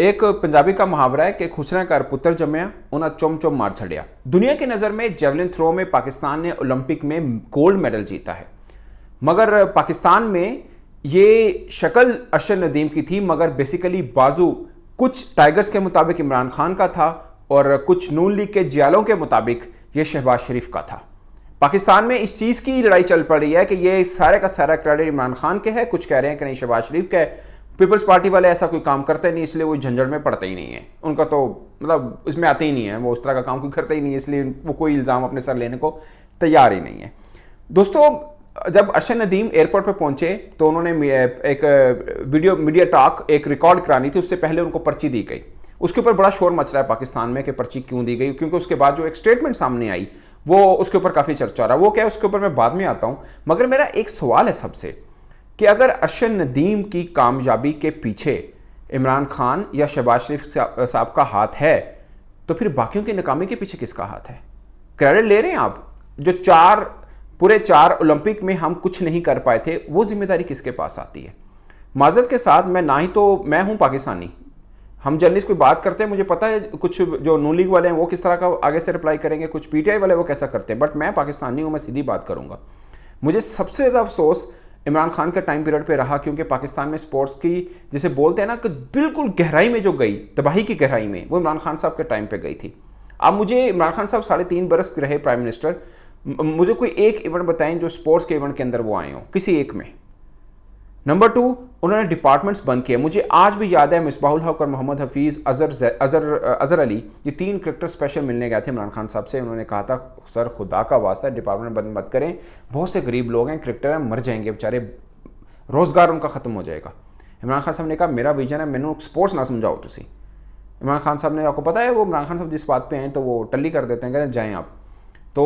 एक पंजाबी का मुहावरा है कि खुसरा कर पुत्र जमया उन्हें चुम चुम मार छड़िया। दुनिया की नज़र में जेवलिन थ्रो में पाकिस्तान ने ओलंपिक में गोल्ड मेडल जीता है, मगर पाकिस्तान में ये शक्ल अरशद नदीम की थी, मगर बेसिकली बाजू कुछ टाइगर्स के मुताबिक इमरान खान का था और कुछ नून लीग के जियालों के मुताबिक ये शहबाज शरीफ का था। पाकिस्तान में इस चीज़ की लड़ाई चल पड़ी है कि ये सारे का सारा क्रेडिट इमरान खान के है, कुछ कह रहे हैं कि नहीं शहबाज शरीफ के है। पीपल्स पार्टी वाले ऐसा कोई काम करते नहीं, इसलिए वो झंझट में पड़ते ही नहीं है, उनका तो मतलब इसमें आते ही नहीं है, वो उस तरह का काम कोई करते ही नहीं है, इसलिए वो कोई इल्ज़ाम अपने सर लेने को तैयार ही नहीं है। दोस्तों, जब अरशद नदीम एयरपोर्ट पर पहुंचे तो उन्होंने एक वीडियो मीडिया टॉक एक रिकॉर्ड करानी थी, उससे पहले उनको पर्ची दी गई। उसके ऊपर बड़ा शोर मच रहा है पाकिस्तान में कि पर्ची क्यों दी गई, क्योंकि उसके बाद जो एक स्टेटमेंट सामने आई वो उसके ऊपर काफ़ी चर्चा हो रहा है। वो क्या है उसके ऊपर मैं बाद में आता हूँ, मगर मेरा एक सवाल है सबसे कि अगर अरशद नदीम की कामयाबी के पीछे इमरान खान या शहबाज शरीफ साहब का हाथ है, तो फिर बाकियों की नाकामी के पीछे किसका हाथ है? क्रेडिट ले रहे हैं आप? जो पूरे चार ओलंपिक में हम कुछ नहीं कर पाए थे, वो जिम्मेदारी किसके पास आती है? माजरत के साथ, मैं ना ही तो मैं हूं पाकिस्तानी, हम जर्नलिस्ट कोई बात करते हैं, मुझे पता है कुछ जो नून लीग वाले हैं वो किस तरह का आगे से रिप्लाई करेंगे, कुछ पीटीआई वाले वो कैसा करते हैं, बट मैं पाकिस्तानी हूँ, मैं सीधी बात करूँगा। मुझे सबसे ज़्यादा अफसोस इमरान खान के टाइम पीरियड पे रहा, क्योंकि पाकिस्तान में स्पोर्ट्स की जिसे बोलते हैं ना कि बिल्कुल गहराई में जो गई, तबाही की गहराई में, वो इमरान खान साहब के टाइम पे गई थी। अब मुझे इमरान खान साहब 3.5 बरस रहे प्राइम मिनिस्टर, मुझे कोई एक इवेंट बताएं जो स्पोर्ट्स के इवेंट के अंदर वो आए हों, किसी एक में। नंबर 2, उन्होंने डिपार्टमेंट्स बंद किए। मुझे आज भी याद है मिसबाहुल हक और मोहम्मद हफीज़ अजहर अली, ये 3 क्रिकेटर स्पेशल मिलने गए थे इमरान खान साहब से। उन्होंने कहा था सर खुदा का वास्ता डिपार्टमेंट बंद मत करें, बहुत से गरीब लोग हैं, क्रिकेटर हैं, मर जाएंगे बेचारे, रोज़गार उनका ख़त्म हो जाएगा। इमरान खान साहब ने कहा मेरा विजन है, मैनू स्पोर्ट्स ना समझाओ तुसी। इमरान खान साहब ने, आपको पता है वो इमरान खान साहब जिस बात पे हैं तो वो टल्ली कर देते हैं, कहते हैं जाएँ आप। तो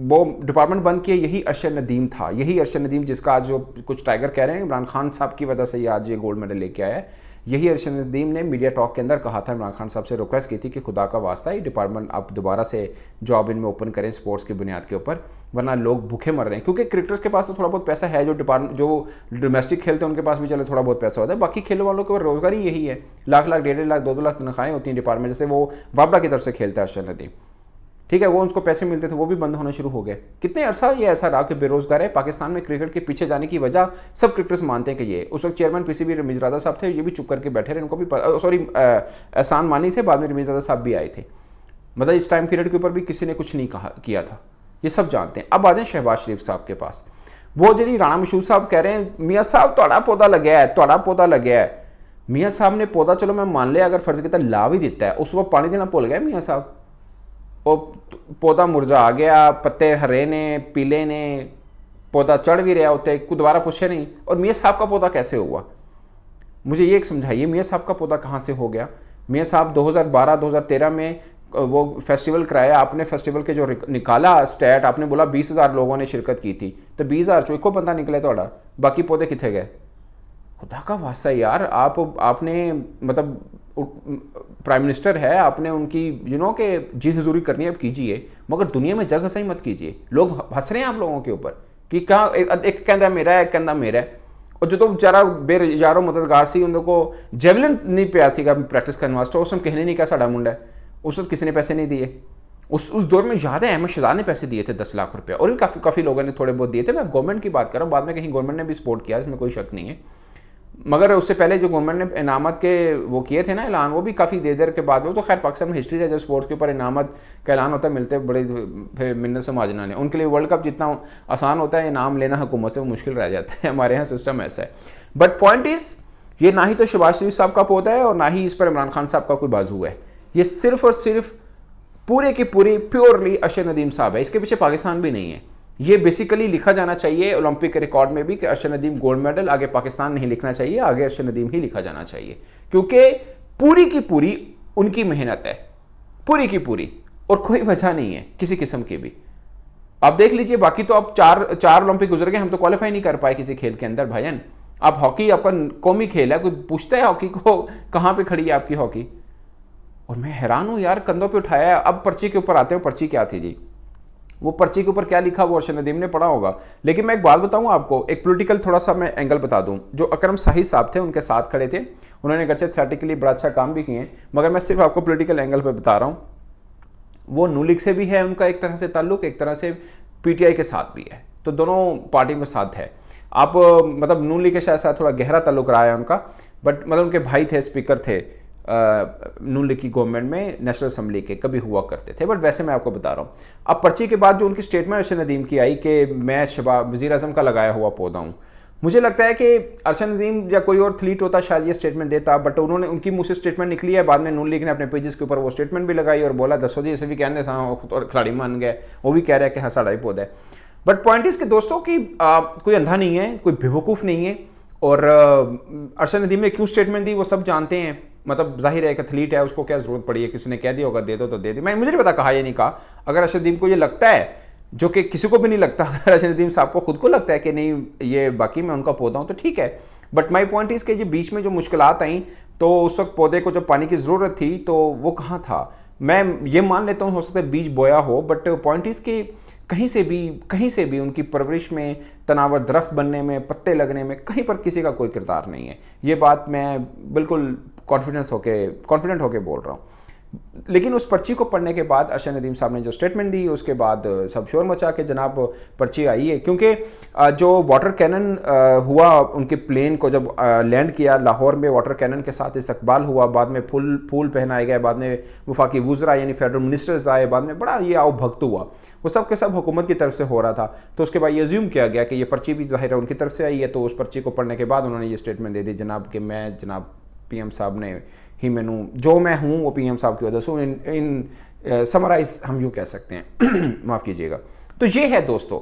वो डिपार्टमेंट बंद किए, यही अरशद नदीम था, यही अरशद नदीम जिसका आज जो कुछ टाइगर कह रहे हैं इमरान खान साहब की वजह से ये आज ये गोल्ड मेडल लेके आया है। यही अरशद नदीम ने मीडिया टॉक के अंदर कहा था, इमरान खान साहब से रिक्वेस्ट की थी कि खुदा का वास्ता ये डिपार्टमेंट आप दोबारा से जॉब इनमें ओपन करें स्पोर्ट्स की बुनियाद के ऊपर, वरना लोग भूखे मर रहे हैं। क्योंकि क्रिकेटर्स के पास तो थोड़ा बहुत पैसा है, जो डोमेस्टिक खेलते हैं उनके पास भी चलो थोड़ा बहुत पैसा होता है, बाकी खेलों वालों के ऊपर रोजगार ही यही है। लाख लाख 1.5 लाख 2-2 लाख तनख्वाहें होती हैं डिपार्टमेंट, जैसे वो वापडा की तरफ से खेलता है अरशद नदीम, ठीक है, वो उनको पैसे मिलते थे, वो भी बंद होने शुरू हो गए। कितने अरसा ये ऐसा रहा कि बेरोजगार है पाकिस्तान में। क्रिकेट के पीछे जाने की वजह सब क्रिकेटर्स मानते हैं कि ये, उस वक्त चेयरमैन पीसीबी रमीज़ साहब थे, ये भी चुप करके बैठे रहे, इनको भी एहसान मानी थे, बाद में रमीज़ साहब भी आए थे। मतलब इस टाइम पीरियड के ऊपर भी किसी ने कुछ नहीं किया था, ये सब जानते हैं। अब आ जाए शहबाज शरीफ साहब के पास, वो जी राणा मशहूर साहब कह रहे हैं मियाँ साहब तोड़ा पौधा लग्या है, तोड़ा पौधा लग्या है। मियाँ साहब ने पौधा चलो मैं मान लिया, अगर फर्ज किया ला भी दिता है, उस वक्त पानी देना भुल गए मियाँ साहब, वो पौधा मुरझा आ गया, पत्ते हरे ने पीले ने, पौधा चढ़ भी रहा होते, कोई दोबारा पूछे नहीं। और मियाँ साहब का पौधा कैसे हुआ, मुझे ये एक समझाइए, मियाँ साहब का पौधा कहाँ से हो गया? मियाँ साहब 2012-2013 में वो फेस्टिवल कराया आपने, फेस्टिवल के जो निकाला स्टैट, आपने बोला 20,000 लोगों ने शिरकत की थी, तो 20,000 चो एको बंदा निकले थोड़ा, बाकी पौधे कितने गए? खुदा का वास्ता यार, आपने मतलब प्राइम मिनिस्टर है, आपने उनकी कि जी हजूरी करनी है, अब कीजिए, मगर दुनिया में जग हंसाई मत कीजिए। लोग हंस रहे हैं आप लोगों के ऊपर कि कहाँ एक कहता मेरा है, एक कहता मेरा है। और जो तो बेचारा बेरोजगारों मददगार सी, उनको जेवलिन नहीं पिया सीगा प्रैक्टिस करने वास्ते, उस समय कहने नहीं कहा साड़ा मुंडा है, उस वक्त किसी ने पैसे नहीं दिए। उस दौर में याद है अहमद शहजाद ने पैसे दिए थे 10 लाख रुपये, और भी काफ़ी लोगों ने थोड़े बहुत दिए थे। मैं गवर्नमेंट की बात कर रहा हूँ, बाद में कहीं गवर्नमेंट ने भी सपोर्ट किया, इसमें कोई शक नहीं है, मगर उससे पहले जो गवर्नमेंट ने इनामत के वो किए थे ना ऐलान, वो भी काफ़ी देर के बाद, वो तो खैर पाकिस्तान में हिस्ट्री है, जब स्पोर्ट्स के ऊपर इनामत का ऐलान होता है मिलते बड़े मिन्नत से माजना ने, उनके लिए वर्ल्ड कप जितना आसान होता है इनाम लेना हुकूमत से वो मुश्किल रह जाता है, हमारे यहाँ सिस्टम ऐसा है। बट पॉइंट इज़, ये ना ही तो शहबाज शरीफ साहब का पौधा है और ना ही इस पर इमरान खान साहब का कोई बाजू है, ये सिर्फ और सिर्फ पूरे की पूरी प्योरली अरशद नदीम साहब है, इसके पीछे पाकिस्तान भी नहीं है। ये बेसिकली लिखा जाना चाहिए ओलंपिक के रिकॉर्ड में भी कि अरशद नदीम गोल्ड मेडल, आगे पाकिस्तान नहीं लिखना चाहिए, आगे अरशद नदीम ही लिखा जाना चाहिए, क्योंकि पूरी की पूरी उनकी मेहनत है, पूरी की पूरी, और कोई वजह नहीं है किसी किस्म की भी। आप देख लीजिए, बाकी तो अब चार ओलंपिक गुजर गए, हम तो क्वालिफाई नहीं कर पाए किसी खेल के अंदर भाईजान। आप हॉकी आपका कौमी खेल है, कोई पूछता है हॉकी को कहाँ पे खड़ी है आपकी हॉकी? और मैं हैरान हूँ यार, कंधों पे उठाया। अब पर्ची के ऊपर आते हैं, पर्ची क्या थी जी? वो पर्ची के ऊपर क्या लिखा वो अरशद नदीम ने पढ़ा होगा। लेकिन मैं एक बात बताऊं आपको, एक पॉलिटिकल थोड़ा सा मैं एंगल बता दूं। जो अकरम साही साहब थे उनके साथ खड़े थे, उन्होंने घर से थेटिकली बड़ा अच्छा काम भी किए, मगर मैं सिर्फ आपको पॉलिटिकल एंगल पर बता रहा हूँ। वो नून लीग से भी है उनका एक तरह से ताल्लुक, एक तरह से पीटीआई के साथ भी है, तो दोनों पार्टियों के साथ है। आप मतलब नून लीग के शायद थोड़ा गहरा ताल्लुक रहा है उनका, बट मतलब उनके भाई थे, स्पीकर थे नून लीग की गवर्नमेंट में, नेशनल असेंबली के कभी हुआ करते थे। बट वैसे मैं आपको बता रहा हूँ, अब पर्ची के बाद जो उनकी स्टेटमेंट अरशद नदीम की आई कि मैं शबाब वज़ीर आज़म का लगाया हुआ पौधा हूँ, मुझे लगता है कि अरशद नदीम या कोई और एथलीट होता शायद ये स्टेटमेंट देता, बट उन्होंने उनकी मुँह से स्टेटमेंट निकली है। बाद में नून लीग ने अपने पेजेस के ऊपर वो स्टेटमेंट भी लगाई और बोला दसो जी, इसे भी कहने खिलाड़ी मान गए, वो भी कह रहे हैं कि हाँ साड़ा ही पौधा है। बट पॉइंट इस के दोस्तों कि कोई अंधा नहीं है, कोई बेवकूफ़ नहीं है, और अरशद नदीम ने क्यों स्टेटमेंट दी वो सब जानते हैं। मतलब जाहिर है एक एथलीट है, उसको क्या जरूरत पड़ी है, किसी ने कह दिया होगा दे दो तो दे दी। मैं मुझे नहीं पता कहा ये नहीं कहा। अगर अरशद नदीम को ये लगता है, जो कि किसी को भी नहीं लगता, अगर अरशद नदीम साहब को खुद को लगता है कि नहीं ये बाकी मैं उनका पौधा हूँ तो ठीक है। बट माई पॉइंट इस के ये बीच में जो मुश्किलात आई, तो उस वक्त पौधे को जब पानी की ज़रूरत थी तो वो कहाँ था। मैं ये मान लेता हूँ हो सकता है बीज बोया हो, बट पॉइंट इस के कहीं से भी उनकी परवरिश में, तनावर दरख्त बनने में, पत्ते लगने में कहीं पर किसी का कोई किरदार नहीं है। ये बात मैं बिल्कुल कॉन्फिडेंट होके बोल रहा हूँ। लेकिन उस पर्ची को पढ़ने के बाद अरशद नदीम साहब ने जो स्टेटमेंट दी, उसके बाद सब शोर मचा के जनाब पर्ची आई है। क्योंकि जो वाटर कैनन हुआ, उनके प्लेन को जब लैंड किया लाहौर में, वाटर कैनन के साथ इस्तकबाल हुआ, बाद में फूल पहनाए गए, बाद में वफाकी वुज़रा यानी फेडरल मिनिस्टर्स आए, बाद में बड़ा ये आओ भक्त हुआ, वो सब के सब हुकूमत की तरफ से हो रहा था। तो उसके बाद ये अज्यूम किया गया कि ये पर्ची भी ज़ाहिर है उनकी तरफ से आई है। तो उस पर्ची को पढ़ने के बाद उन्होंने ये स्टेटमेंट दे दी जनाब कि मैं जनाब पीएम साहब ने ही मैनू जो मैं हूँ वो पीएम साहब की वजह से इन समराइज हम यूँ कह सकते हैं, माफ़ कीजिएगा। तो ये है दोस्तों।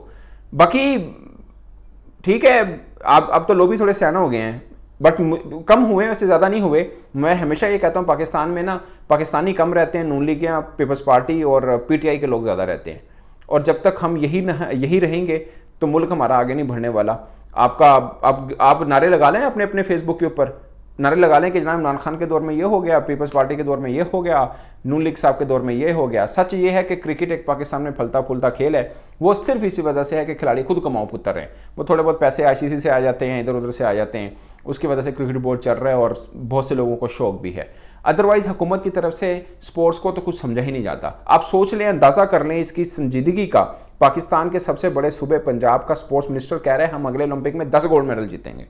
बाकी ठीक है, अब तो लोग भी थोड़े सियाना हो गए हैं, बट कम हुए, वैसे ज़्यादा नहीं हुए। मैं हमेशा ये कहता हूँ पाकिस्तान में ना पाकिस्तानी कम रहते हैं, नून लीग या पीपल्स पार्टी और पीटीआई के लोग ज़्यादा रहते हैं। और जब तक हम यही रहेंगे तो मुल्क हमारा आगे नहीं बढ़ने वाला। आप नारे लगा लें अपने अपने फेसबुक के ऊपर, नारे लगा लें कि जनाब इमरान खान के दौर में ये हो गया, पीपल्स पार्टी के दौर में ये हो गया, नून लीग साहब के दौर में ये हो गया। सच ये है कि क्रिकेट एक पाकिस्तान में फलता फूलता खेल है। वो सिर्फ इसी वजह से है कि खिलाड़ी खुद कमाओ पुत्र हैं। वो थोड़े बहुत पैसे आईसीसी से आ जाते हैं, इधर उधर से आ जाते हैं, उसकी वजह से क्रिकेट बोर्ड चल रहा है और बहुत से लोगों को शौक भी है। अदरवाइज़ हुकूमत की तरफ से स्पोर्ट्स को तो कुछ समझा ही नहीं जाता। आप सोच लें, अंदाज़ा कर लें इसकी संजीदगी का। पाकिस्तान के सबसे बड़े सूबे पंजाब का स्पोर्ट्स मिनिस्टर कह रहे हैं हम अगले ओलंपिक में 10 गोल्ड मेडल जीतेंगे।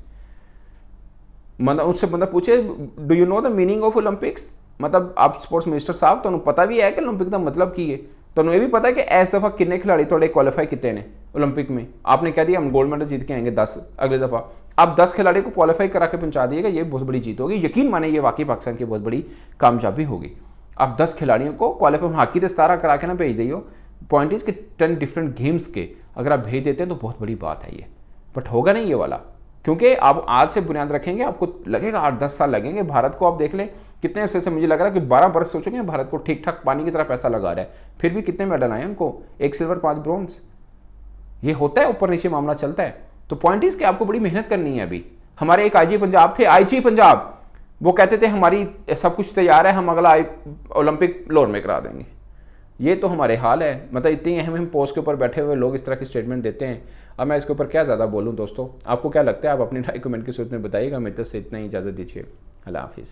मतलब उससे बंदा पूछे do you know the meaning of Olympics, मतलब आप स्पोर्ट्स मिनिस्टर साहब तो पता भी है कि ओलंपिक का मतलब की है, तो ये भी पता है कि इस दफ़ा कितने खिलाड़ी थोड़े क्वालिफाई किए ने ओलंपिक में। आपने कह दिया हम गोल्ड मेडल जीत के आएंगे 10 अगले दफ़ा। आप 10 खिलाड़ी को क्वालिफाई करा के पहुंचा दिएगा, ये बहुत बड़ी जीत होगी। यकीन माने ये वाकई पाकिस्तान की बहुत बड़ी कामयाबी होगी। आप 10 खिलाड़ियों को क्वालिफाई हॉकी दस्तारा करा के ना भेज दिए। पॉइंट इज कि 10 डिफरेंट गेम्स के अगर आप भेज देते हैं तो बहुत बड़ी बात है ये, बट होगा नहीं ये वाला। क्योंकि आप आज से बुनियाद रखेंगे, आपको लगेगा 8-10 साल लगेंगे। भारत को आप देख लें कितने अरसे से, मुझे लग रहा है कि 12 बरस हो चुके हैं भारत को ठीक ठाक पानी की तरह पैसा लगा रहा है, फिर भी कितने मेडल आए उनको, 1 सिल्वर 5 ब्रोंज। ये होता है, ऊपर नीचे मामला चलता है। तो पॉइंट इज कि आपको बड़ी मेहनत करनी है। अभी हमारे एक आईजी पंजाब थे, आईजी पंजाब, वो कहते थे हमारी सब कुछ तैयार है, हम अगला ओलंपिक लाहौर में करा देंगे। ये तो हमारे हाल है। मतलब इतनी अहम पोस्ट के ऊपर बैठे हुए लोग इस तरह की स्टेटमेंट देते हैं। अब मैं इसके ऊपर क्या ज़्यादा बोलूँ दोस्तों, आपको क्या लगता है? आप अपनी राय कमेंट की सूरत में बताइएगा। मेरी तरफ से इतना ही, इजाज़त दीजिए। अल्लाह हाफिज़।